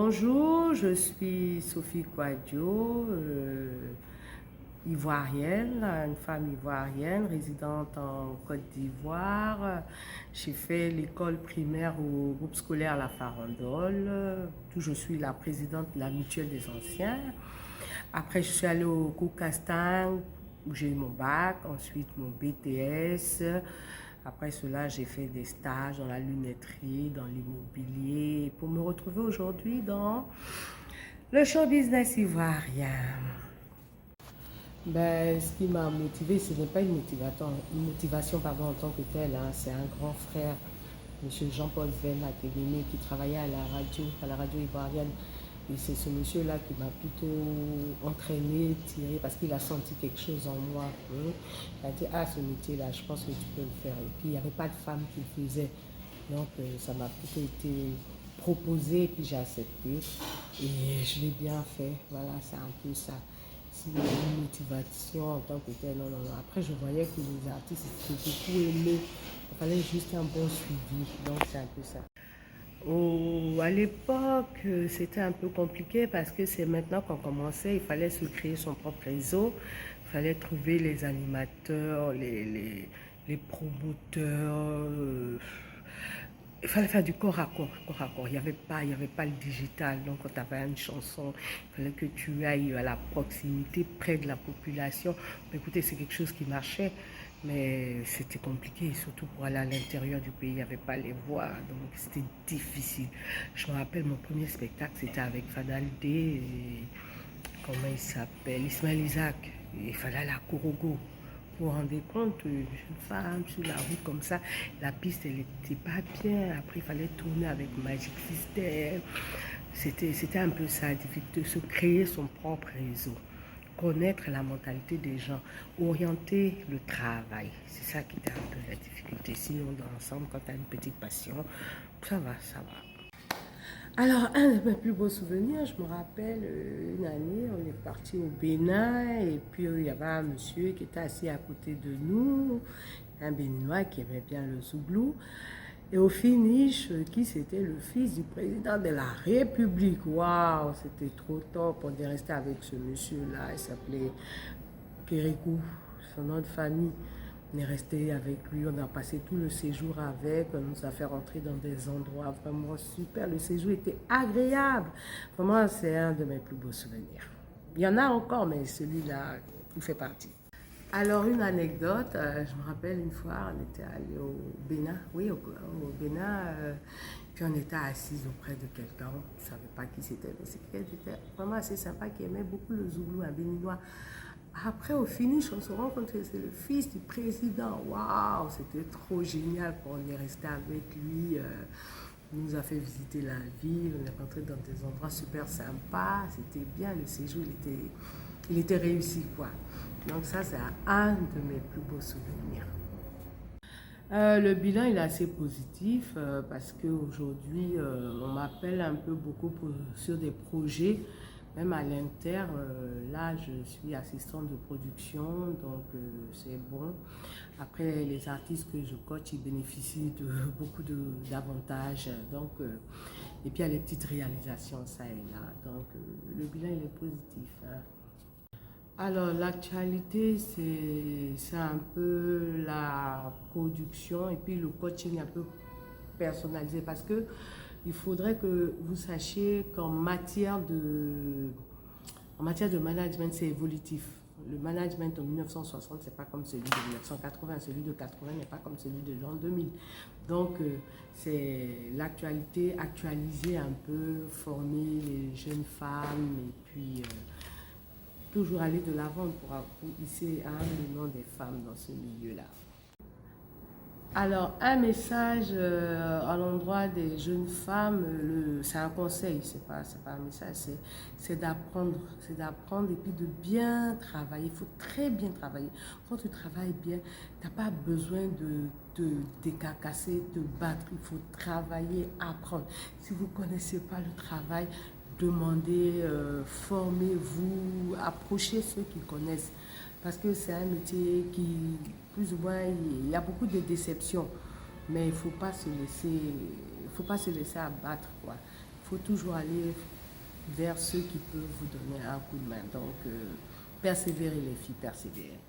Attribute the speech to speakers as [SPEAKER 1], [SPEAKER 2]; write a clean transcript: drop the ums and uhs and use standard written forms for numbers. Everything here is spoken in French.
[SPEAKER 1] Bonjour, je suis Sophie Kouadio, ivoirienne, une femme ivoirienne résidente en Côte d'Ivoire. J'ai fait l'école primaire au groupe scolaire La Farandole, où je suis la présidente de la mutuelle des anciens. Après, je suis allée au cours Castan où j'ai eu mon bac, ensuite mon BTS. Après cela, j'ai fait des stages dans la lunetterie, dans l'immobilier, pour me retrouver aujourd'hui dans le show business ivoirien. Ce qui m'a motivé, ce n'est pas une motivation en tant que telle, hein. C'est un grand frère, M. Jean-Paul Vena, qui travaillait à la radio ivoirienne. Et c'est ce monsieur-là qui m'a plutôt entraîné, tiré, parce qu'il a senti quelque chose en moi. Hein. Il a dit, ah, ce métier-là, je pense que tu peux le faire. Et puis, il n'y avait pas de femme qui le faisait. Donc, ça m'a plutôt été proposé, et puis j'ai accepté. Et je l'ai bien fait. Voilà, c'est un peu ça. Si une motivation en tant que telle, non. Après, je voyais que les artistes étaient beaucoup aimés. Il fallait juste un bon suivi. Donc, c'est un peu ça. À l'époque, c'était un peu compliqué parce que c'est maintenant qu'on commençait, il fallait se créer son propre réseau, il fallait trouver les animateurs, les promoteurs, il fallait faire du corps à corps, Il n'y avait pas le digital. Donc, quand tu avais une chanson, il fallait que tu ailles à la proximité, près de la population. Écoutez, c'est quelque chose qui marchait, mais c'était compliqué, surtout pour aller à l'intérieur du pays. Il n'y avait pas les voix, donc c'était difficile. Je me rappelle, mon premier spectacle, c'était avec Fadaldé et comment il s'appelle, Ismaël Isaac. Il fallait aller à Korogo. Vous vous rendez compte, une femme sur la route comme ça, la piste elle n'était pas bien, après il fallait tourner avec Magic System. C'était un peu ça, difficile de se créer son propre réseau, connaître la mentalité des gens, orienter le travail. C'est ça qui était un peu la difficulté. Sinon, dans l'ensemble, quand tu as une petite passion, ça va, ça va. Alors, un de mes plus beaux souvenirs, je me rappelle, une année, on est parti au Bénin et puis il y avait un monsieur qui était assis à côté de nous, un Béninois qui aimait bien le zouglou. Et au finish, qui c'était le fils du président de la République. Waouh, c'était trop top. On est resté avec ce monsieur-là, il s'appelait Kérékou, son nom de famille. On est resté avec lui, on a passé tout le séjour avec, on nous a fait rentrer dans des endroits vraiment super. Le séjour était agréable. Vraiment, c'est un de mes plus beaux souvenirs. Il y en a encore, mais celui-là, il fait partie. Alors, une anecdote, je me rappelle une fois, on était allé au Bénin, oui, au Bénin, puis on était assis auprès de quelqu'un, on ne savait pas qui c'était, mais c'était vraiment assez sympa, qui aimait beaucoup le Zoulou, un Béninois. Après, au finish, on se rend compte que c'est le fils du président. Waouh, c'était trop génial. On est resté avec lui. Il nous a fait visiter la ville. On est rentré dans des endroits super sympas. C'était bien. Le séjour, il était réussi, quoi. Donc ça, c'est un de mes plus beaux souvenirs. Le bilan il est assez positif parce qu'aujourd'hui, on m'appelle un peu beaucoup sur des projets. Même à l'Inter, là, je suis assistante de production, donc c'est bon. Après, les artistes que je coach, ils bénéficient de beaucoup d'avantages. Donc, et puis, il y a les petites réalisations, ça et là. Donc, le bilan, il est positif. Hein. Alors, l'actualité, c'est un peu la production et puis le coaching un peu personnalisé parce que il faudrait que vous sachiez en matière de management, c'est évolutif. Le management en 1960, c'est pas comme celui de 1980. Celui de 80 n'est pas comme celui de l'an 2000. Donc, c'est l'actualité, actualiser un peu, former les jeunes femmes et puis toujours aller de l'avant pour hisser le nom des femmes dans ce milieu-là. Alors, un message à l'endroit des jeunes femmes, c'est un conseil, c'est pas un message, c'est d'apprendre et puis de bien travailler. Il faut très bien travailler. Quand tu travailles bien, tu n'as pas besoin de décarcasser, de battre. Il faut travailler, apprendre. Si vous ne connaissez pas le travail, demandez, formez-vous, approchez ceux qui connaissent. Parce que c'est un métier qui, plus ou moins, il y a beaucoup de déceptions. Mais il ne faut pas se laisser abattre, quoi. Il faut toujours aller vers ceux qui peuvent vous donner un coup de main. Donc, persévérez les filles, persévérez.